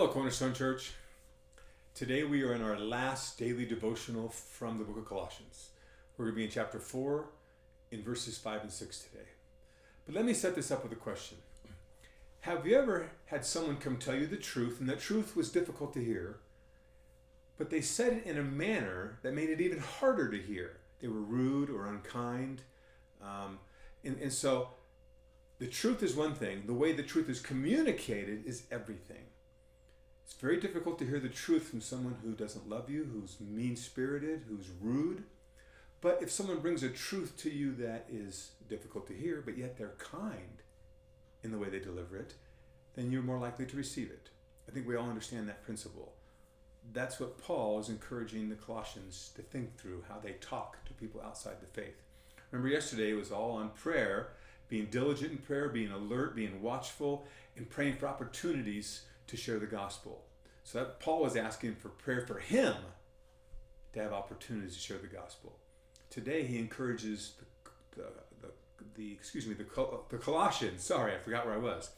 Cornerstone Church. Today we are in our last daily devotional from the book of Colossians. We're going to be in chapter 4 in verses 5 and 6 today. But let me set this up with a question. Have you ever had someone come tell you the truth, and that truth was difficult to hear, but they said it in a manner that made it even harder to hear? They were rude or unkind. And so the truth is one thing. The way the truth is communicated is everything. It's very difficult to hear the truth from someone who doesn't love you, who's mean-spirited, who's rude. But if someone brings a truth to you that is difficult to hear, but yet they're kind in the way they deliver it, then you're more likely to receive it. I think we all understand that principle. That's what Paul is encouraging the Colossians to think through, how they talk to people outside the faith. Remember yesterday it was all on prayer, being diligent in prayer, being alert, being watchful, and praying for opportunities to share the gospel. So that Paul was asking for prayer for him to have opportunities to share the gospel. Today he encourages the Colossians. Sorry, I forgot where I was.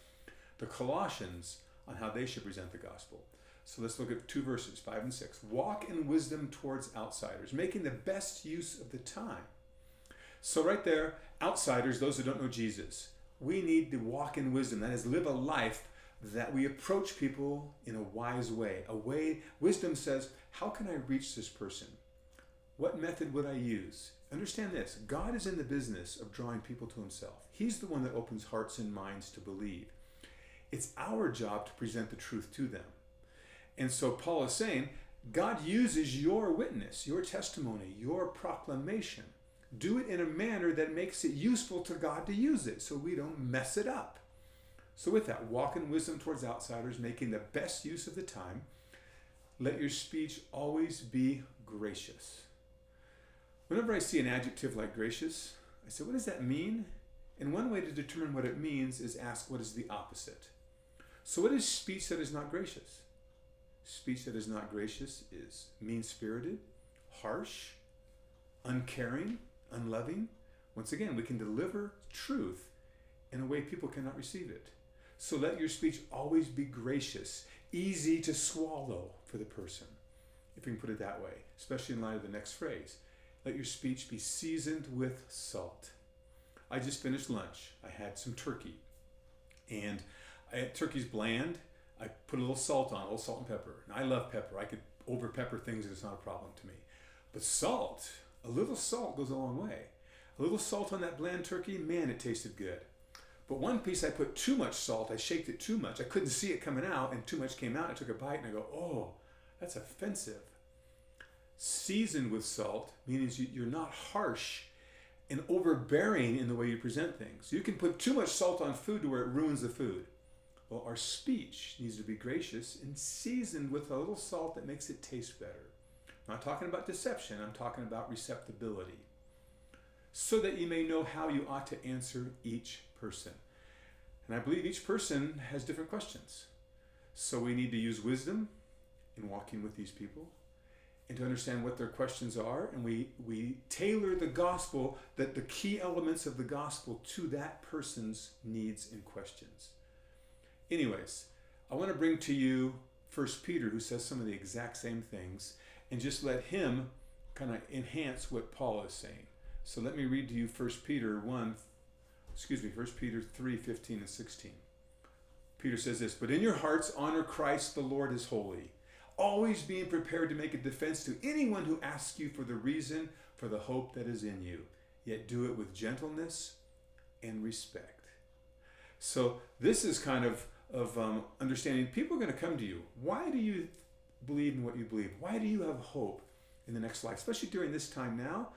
The Colossians on how they should present the gospel. So let's look at two verses, 5 and 6. Walk in wisdom towards outsiders, making the best use of the time. So right there, outsiders, those who don't know Jesus, we need to walk in wisdom. That is, live a life that we approach people in a wise way. Wisdom says, how can I reach this person? What method would I use? Understand this, God is in the business of drawing people to himself. He's the one that opens hearts and minds to believe. It's our job to present the truth to them. And so Paul is saying, God uses your witness, your testimony, your proclamation. Do it in a manner that makes it useful to God to use it so we don't mess it up. So with that, walk in wisdom towards outsiders, making the best use of the time. Let your speech always be gracious. Whenever I see an adjective like gracious, I say, what does that mean? And one way to determine what it means is ask, what is the opposite? So what is speech that is not gracious? Speech that is not gracious is mean-spirited, harsh, uncaring, unloving. Once again, we can deliver truth in a way people cannot receive it. So let your speech always be gracious, easy to swallow for the person, if we can put it that way, especially in light of the next phrase. Let your speech be seasoned with salt. I just finished lunch. I had some turkey, and turkey's bland. I put a little salt on, a little salt and pepper. And I love pepper. I could over pepper things and it's not a problem to me. But salt, a little salt goes a long way. A little salt on that bland turkey, man, it tasted good. But one piece I put too much salt, I shaked it too much. I couldn't see it coming out, and too much came out. I took a bite and I go, oh, that's offensive. Seasoned with salt means you're not harsh and overbearing in the way you present things. You can put too much salt on food to where it ruins the food. Well, our speech needs to be gracious and seasoned with a little salt that makes it taste better. I'm not talking about deception, I'm talking about receptibility. So that you may know how you ought to answer each person. And I believe each person has different questions. So we need to use wisdom in walking with these people and to understand what their questions are. And we tailor the gospel, that the key elements of the gospel to that person's needs and questions. Anyways, I want to bring to you 1 Peter, who says some of the exact same things, and just let him kind of enhance what Paul is saying. So let me read to you 1 Peter 3, 15 and 16. Peter says this, but in your hearts honor Christ the Lord as holy, always being prepared to make a defense to anyone who asks you for the reason for the hope that is in you, yet do it with gentleness and respect. So this is kind of understanding people are going to come to you. Why do you believe in what you believe? Why do you have hope in the next life? Especially during this time now,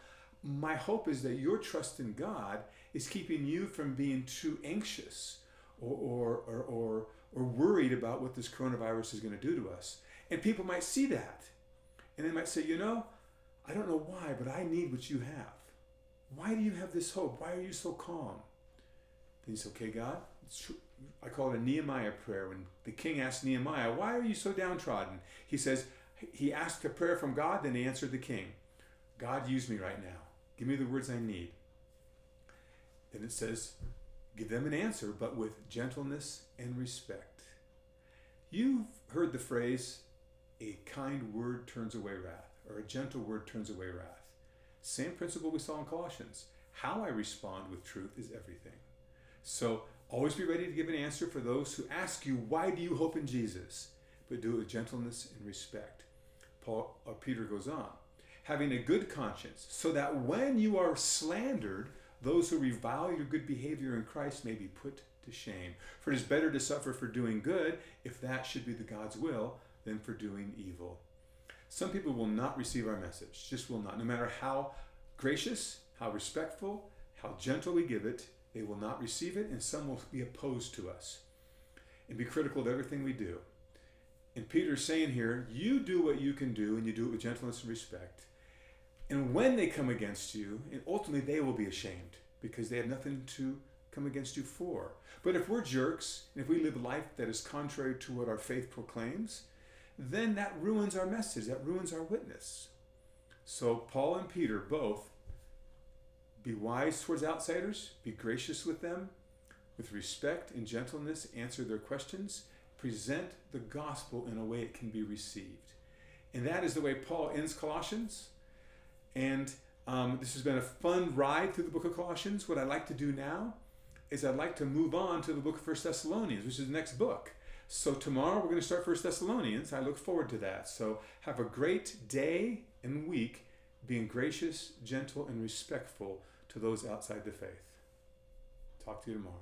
my hope is that your trust in God is keeping you from being too anxious or worried about what this coronavirus is going to do to us. And people might see that. And they might say, I don't know why, but I need what you have. Why do you have this hope? Why are you so calm? Then you say, okay, God, it's true. I call it a Nehemiah prayer. When the king asked Nehemiah, why are you so downtrodden? He says, he asked a prayer from God, then he answered the king. God, use me right now. Give me the words I need. Then it says, give them an answer, but with gentleness and respect. You've heard the phrase, a kind word turns away wrath, or a gentle word turns away wrath. Same principle we saw in Colossians. How I respond with truth is everything. So always be ready to give an answer for those who ask you, why do you hope in Jesus? But do it with gentleness and respect. Peter goes on, having a good conscience, so that when you are slandered, those who revile your good behavior in Christ may be put to shame. For it is better to suffer for doing good, if that should be the God's will, than for doing evil. Some people will not receive our message, just will not. No matter how gracious, how respectful, how gentle we give it, they will not receive it, and some will be opposed to us and be critical of everything we do. And Peter's saying here, you do what you can do, and you do it with gentleness and respect. And when they come against you, and ultimately they will be ashamed, because they have nothing to come against you for. But if we're jerks, and if we live a life that is contrary to what our faith proclaims, then that ruins our message, that ruins our witness. So Paul and Peter both, be wise towards outsiders, be gracious with them, with respect and gentleness, answer their questions, present the gospel in a way it can be received. And that is the way Paul ends Colossians. And this has been a fun ride through the book of Colossians. What I'd like to do now is I'd like to move on to the book of 1 Thessalonians, which is the next book. So tomorrow we're going to start 1 Thessalonians. I look forward to that. So have a great day and week being gracious, gentle, and respectful to those outside the faith. Talk to you tomorrow.